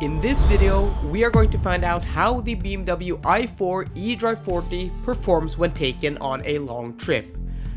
In this video, we are going to find out how the BMW i4 eDrive40 performs when taken on a long trip.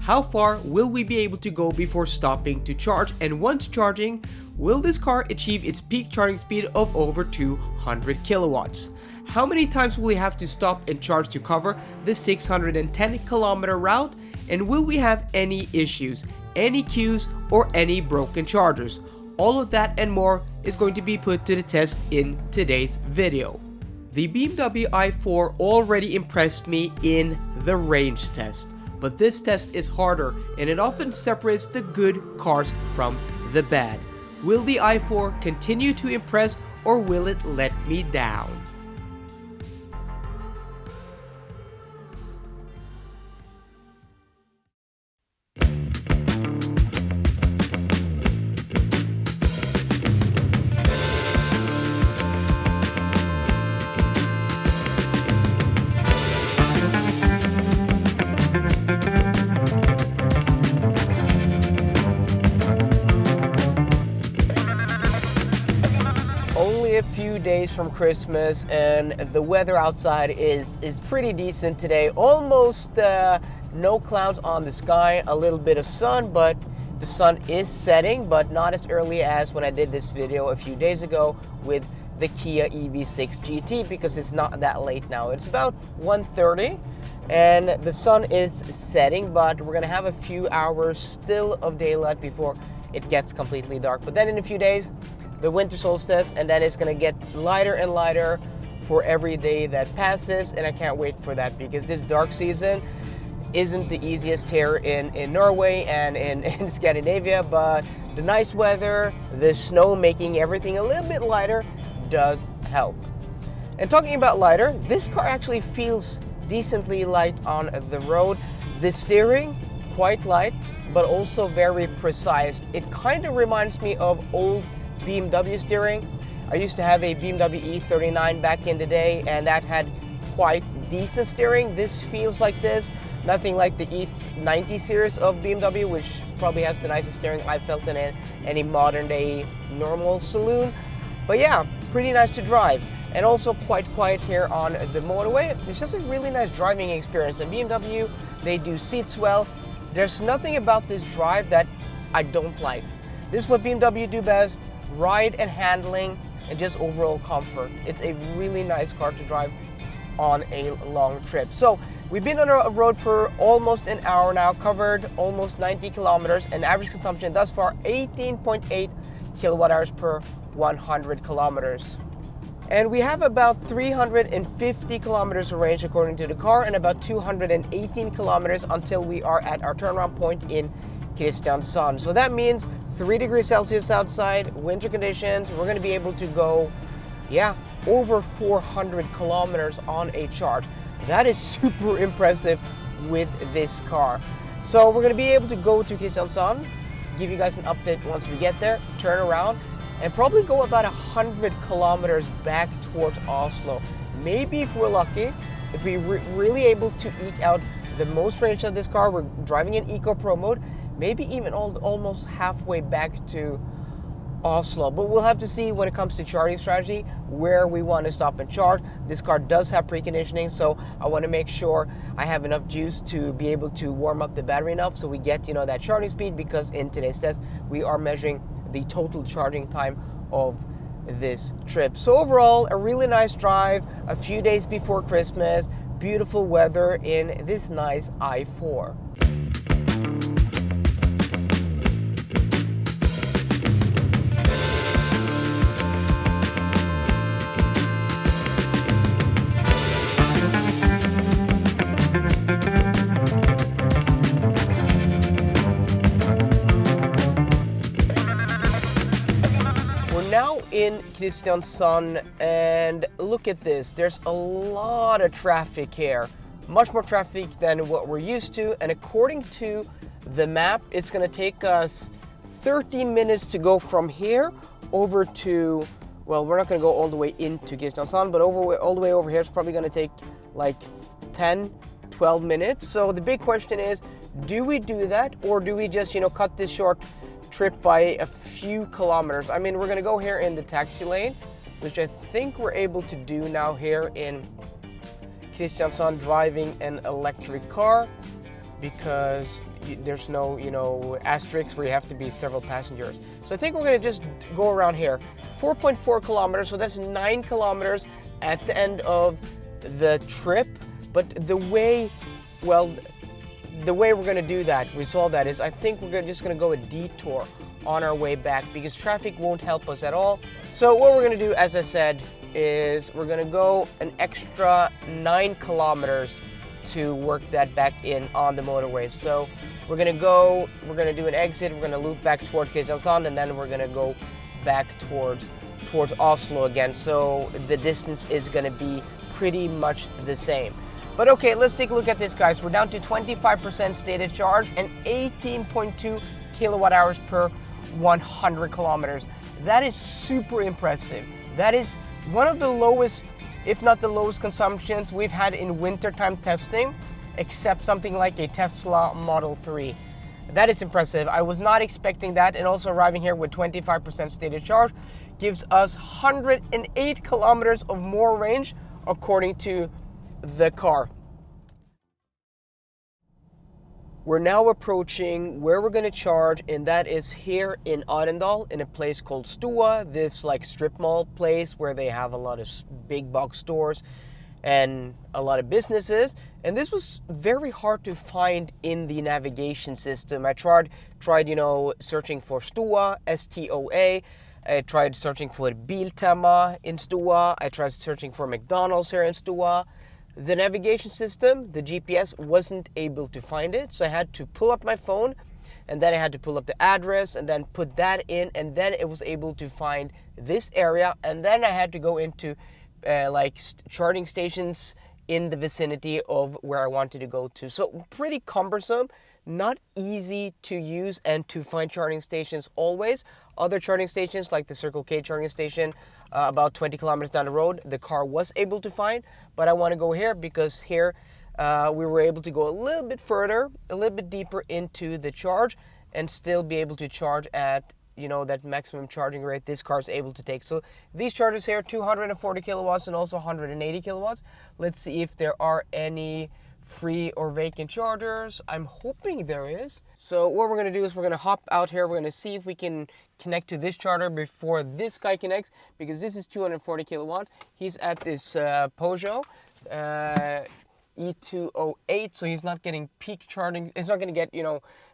How far will we be able to go before stopping to charge, and once charging, will this car achieve its peak charging speed of over 200 kilowatts? How many times will we have to stop and charge to cover the 610-kilometer route, and will we have any issues, any queues, or any broken chargers? All of that and more is going to be put to the test in today's video. The BMW i4 already impressed me in the range test, but this test is harder and it often separates the good cars from the bad. Will the i4 continue to impress, or will it let me down? A few days from Christmas, and the weather outside is pretty decent today. Almost no clouds on the sky, a little bit of sun, but the sun is setting, but not as early as when I did this video a few days ago with the Kia EV6 GT, because it's not that late now. It's about 1:30 and the sun is setting, but we're gonna have a few hours still of daylight before it gets completely dark. But then in a few days, the winter solstice, and then it's gonna get lighter and lighter for every day that passes, and I can't wait for that, because this dark season isn't the easiest here in Norway and in Scandinavia, but the nice weather, the snow making everything a little bit lighter does help. And talking about lighter, this car actually feels decently light on the road. The steering, quite light, but also very precise. It kind of reminds me of old BMW steering. I used to have a BMW E39 back in the day, and that had quite decent steering. This feels like this, nothing like the E90 series of BMW, which probably has the nicest steering I've felt in any modern day normal saloon. But yeah, pretty nice to drive, and also quite quiet here on the motorway. It's just a really nice driving experience, and BMW, they do seats well. There's nothing about this drive that I don't like. This is what BMW do best: ride and handling, and just overall comfort. It's a really nice car to drive on a long trip. So we've been on a road for almost an hour now, covered almost 90 kilometers, and average consumption thus far 18.8 kilowatt hours per 100 kilometers. And we have about 350 kilometers of range according to the car, and about 218 kilometers until we are at our turnaround point in Kristiansand. So that means 3 degrees Celsius outside, winter conditions. We're going to be able to go, over 400 kilometers on a charge. That is super impressive with this car. So we're going to be able to go to Kristiansand, give you guys an update once we get there, turn around, and probably go about 100 kilometers back towards Oslo. Maybe if we're lucky, if we're really able to eke out the most range of this car, we're driving in Eco Pro mode, maybe even almost halfway back to Oslo. But we'll have to see when it comes to charging strategy where we want to stop and charge. This car does have preconditioning, so I want to make sure I have enough juice to be able to warm up the battery enough so we get that charging speed, because in today's test we are measuring the total charging time of this trip. So overall, a really nice drive, a few days before Christmas, beautiful weather in this nice i4. In Kristiansand, and look at this, there's a lot of traffic here, much more traffic than what we're used to, and according to the map it's going to take us 13 minutes to go from here over to, well, we're not going to go all the way into Kristiansand, but all the way over here is probably going to take like 10-12 minutes. So the big question is, do we do that, or do we just cut this short trip by a few kilometers? I mean, we're gonna go here in the taxi lane, which I think we're able to do now here in Kristiansand, driving an electric car, because there's no, asterisks where you have to be several passengers. So I think we're gonna just go around here. 4.4 kilometers, so that's 9 kilometers at the end of the trip. But the way we're gonna do that, resolve that, is I think we're just gonna go a detour on our way back, because traffic won't help us at all. So what we're gonna do, as I said, is we're gonna go an extra 9 kilometers to work that back in on the motorway. So we're gonna do an exit, we're gonna loop back towards Kristiansand, and then we're gonna go back towards Oslo again. So the distance is gonna be pretty much the same. But okay, let's take a look at this, guys. We're down to 25% stated charge and 18.2 kilowatt hours per 100 kilometers. That is super impressive. That is one of the lowest, if not the lowest, consumptions we've had in wintertime testing, except something like a Tesla Model 3. That is impressive. I was not expecting that, and also arriving here with 25% stated charge gives us 108 kilometers of more range according to the car. We're now approaching where we're going to charge, and that is here in Arendal, in a place called Stua, this like strip mall place where they have a lot of big box stores and a lot of businesses. And this was very hard to find in the navigation system. I tried searching for Stua, S-T-O-A. I tried searching for Biltema in Stua. I tried searching for McDonald's here in Stua. The navigation system, the GPS, wasn't able to find it, so I had to pull up my phone, and then I had to pull up the address and then put that in, and then it was able to find this area, and then I had to go into charging stations in the vicinity of where I wanted to go to. So pretty cumbersome, not easy to use and to find charging stations always. Other charging stations like the Circle K charging station about 20 kilometers down the road, the car was able to find, but I want to go here because here we were able to go a little bit further, a little bit deeper into the charge, and still be able to charge at that maximum charging rate this car is able to take. So these chargers here, 240 kilowatts and also 180 kilowatts. Let's see if there are any free or vacant chargers. I'm hoping there is. So what we're going to do is we're going to hop out here. We're going to see if we can connect to this charger before this guy connects, because this is 240 kilowatt. He's at this Peugeot E208, so he's not getting peak charging. It's not going to get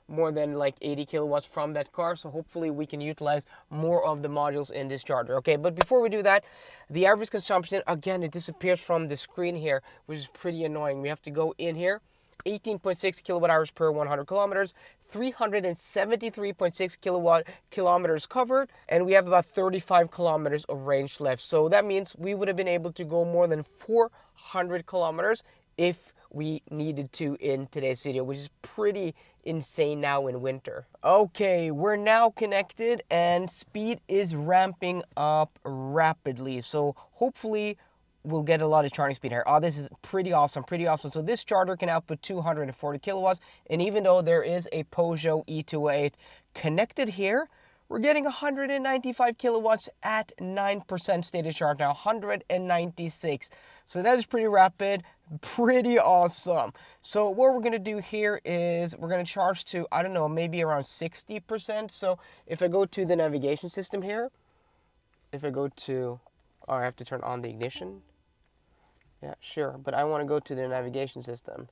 more than like 80 kilowatts from that car. So hopefully we can utilize more of the modules in this charger. Okay, but before we do that, the average consumption, again, it disappears from the screen here, which is pretty annoying. We have to go in here. 18.6 kilowatt hours per 100 kilometers, 373.6 kilometers covered, and we have about 35 kilometers of range left. So that means we would have been able to go more than 400 kilometers if we needed to in today's video, which is pretty insane now in winter. Okay, we're now connected and speed is ramping up rapidly. So hopefully we'll get a lot of charging speed here. Oh, this is pretty awesome, pretty awesome. So this charger can output 240 kilowatts. And even though there is a Peugeot E208 connected here, we're getting 195 kilowatts at 9% stated charge now, 196. So that is pretty rapid, pretty awesome. So what we're gonna do here is we're gonna charge to, I don't know, maybe around 60%. So if I go to the navigation system here, if I go to, oh, I have to turn on the ignition. Yeah, sure, but I wanna go to the navigation system.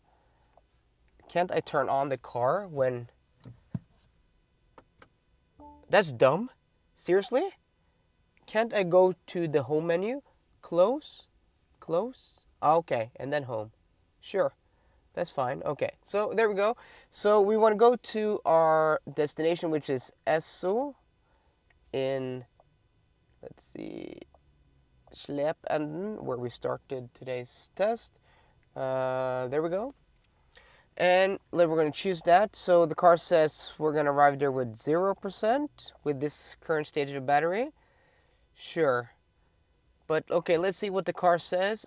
Can't I turn on the car when... That's dumb. Seriously? Can't I go to the home menu? Close? Close? Okay, and then home. Sure. That's fine. Okay, so there we go. So we want to go to our destination, which is Esso in, let's see, Slependen, where we started today's test. There we go. And we're going to choose that. So the car says we're going to arrive there with 0% with this current stage of battery. Sure. But okay, let's see what the car says.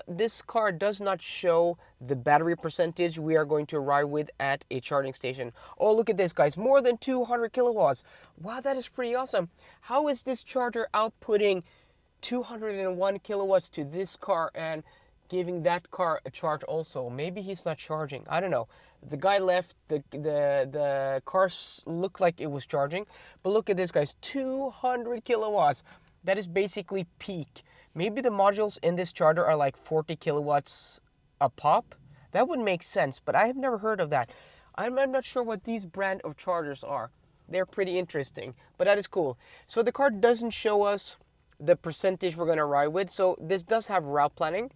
This car does not show the battery percentage we are going to arrive with at a charging station. Oh, look at this, guys. More than 200 kilowatts. Wow, that is pretty awesome. How is this charger outputting 201 kilowatts to this car and giving that car a charge also. Maybe he's not charging. I don't know. The guy left. The car looked like it was charging. But look at this, guys. 200 kilowatts. That is basically peak. Maybe the modules in this charger are like 40 kilowatts a pop. That would make sense, but I have never heard of that. I'm not sure what these brand of chargers are. They're pretty interesting, but that is cool. So the car doesn't show us the percentage we're going to ride with. So this does have route planning,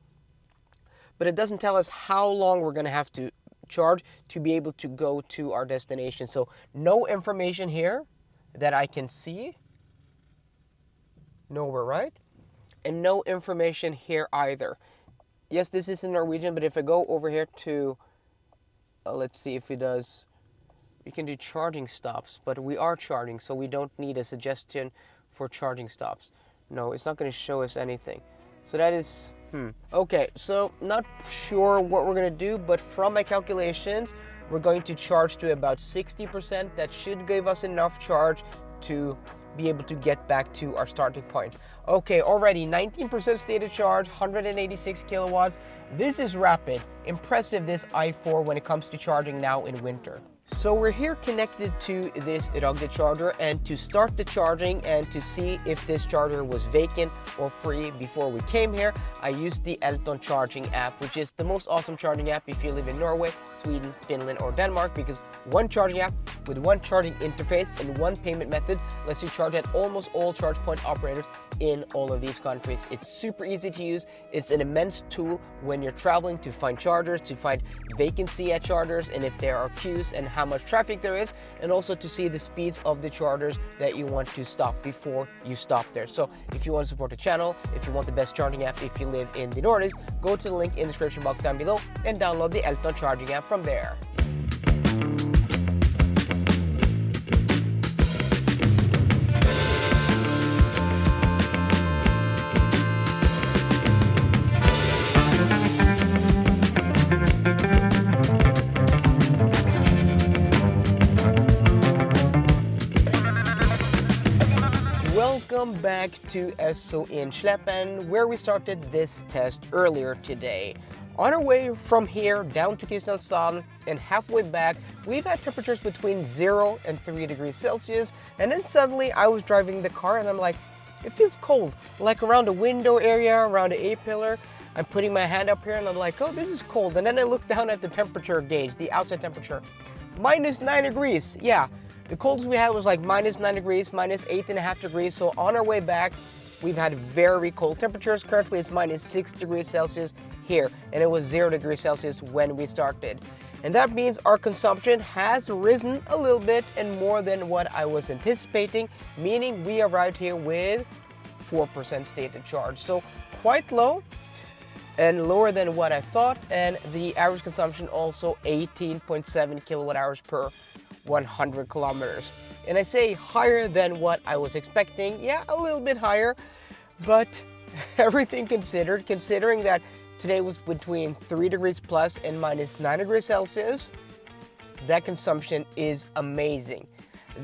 but it doesn't tell us how long we're going to have to charge to be able to go to our destination. So no information here that I can see. Nowhere, right? And no information here either. Yes, this is in Norwegian, but if I go over here to, let's see if it does, we can do charging stops, but we are charging, so we don't need a suggestion for charging stops. No, it's not going to show us anything. So that is, okay, so not sure what we're going to do, but from my calculations, we're going to charge to about 60%. That should give us enough charge to be able to get back to our starting point. Okay, already 19% stated charge, 186 kilowatts. This is rapid. Impressive, this i4 when it comes to charging now in winter. So we're here connected to this rugged charger, and to start the charging and to see if this charger was vacant or free before we came here, I used the Elton charging app, which is the most awesome charging app if you live in Norway, Sweden, Finland, or Denmark, because one charging app with one charging interface and one payment method lets you charge at almost all charge point operators in all of these countries. It's super easy to use. It's an immense tool when you're traveling to find chargers, to find vacancy at chargers, and if there are queues and how much traffic there is, and also to see the speeds of the chargers that you want to stop before you stop there. So if you want to support the channel, if you want the best charging app if you live in the Nordics, go to the link in the description box down below and download the Elton charging app from there. Welcome back to SO in Slepen, where we started this test earlier today. On our way from here down to Kristiansand and halfway back, we've had temperatures between 0 and 3 degrees Celsius, and then suddenly I was driving the car and I'm like, it feels cold, like around the window area, around the A-pillar. I'm putting my hand up here and I'm like, oh, this is cold. And then I look down at the temperature gauge, the outside temperature, -9 degrees. Yeah. The coldest we had was like -9 degrees, -8.5 degrees. So on our way back, we've had very cold temperatures. Currently it's -6 degrees Celsius here, and it was 0 degrees Celsius when we started. And that means our consumption has risen a little bit and more than what I was anticipating, meaning we arrived here with 4% stated charge. So quite low and lower than what I thought. And the average consumption also 18.7 kilowatt hours per 100 kilometers. And I say higher than what I was expecting. Yeah, a little bit higher, but everything considered, considering that today was between 3 degrees plus and -9 degrees Celsius, that consumption is amazing.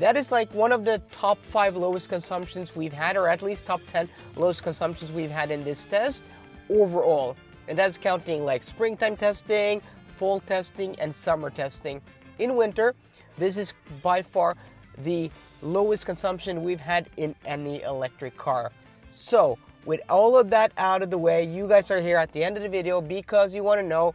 That is like one of the top 5 lowest consumptions we've had, or at least top 10 lowest consumptions we've had in this test overall. And that's counting like springtime testing, fall testing, and summer testing. In winter, this is by far the lowest consumption we've had in any electric car. So with all of that out of the way, you guys are here at the end of the video because you want to know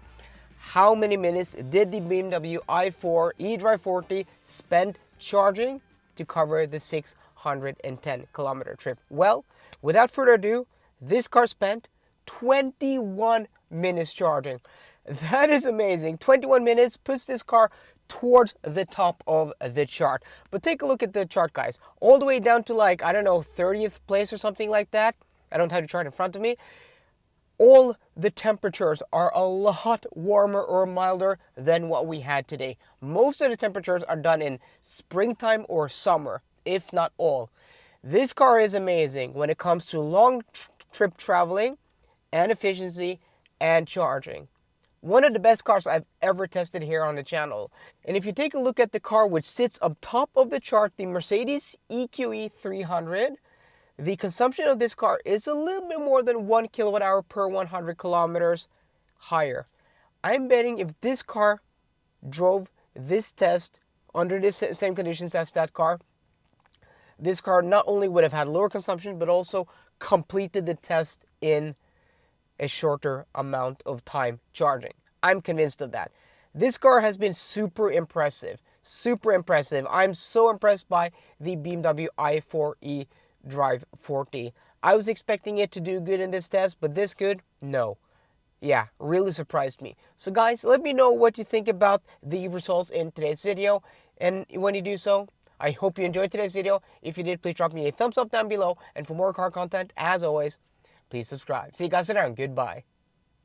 how many minutes did the BMW i4 eDrive40 spend charging to cover the 610 kilometer trip. Well, without further ado, this car spent 21 minutes charging. That is amazing. 21 minutes puts this car towards the top of the chart. But take a look at the chart, guys. All the way down to like, I don't know, 30th place or something like that. I don't have the chart in front of me. All the temperatures are a lot warmer or milder than what we had today. Most of the temperatures are done in springtime or summer, if not all. This car is amazing when it comes to long trip traveling and efficiency and charging. One of the best cars I've ever tested here on the channel. And if you take a look at the car which sits up top of the chart, the Mercedes EQE 300, The consumption of this car is a little bit more than 1 kilowatt hour per 100 kilometers higher. I'm betting if this car drove this test under the same conditions as that car, this car not only would have had lower consumption, but also completed the test in a shorter amount of time charging. I'm convinced of that. This car has been super impressive. Super impressive. I'm so impressed by the BMW i4 eDrive40. I was expecting it to do good in this test, but this good? No. Yeah, really surprised me. So guys, let me know what you think about the results in today's video. And when you do so, I hope you enjoyed today's video. If you did, please drop me a thumbs up down below. And for more car content, as always, please subscribe. See you guys later and goodbye.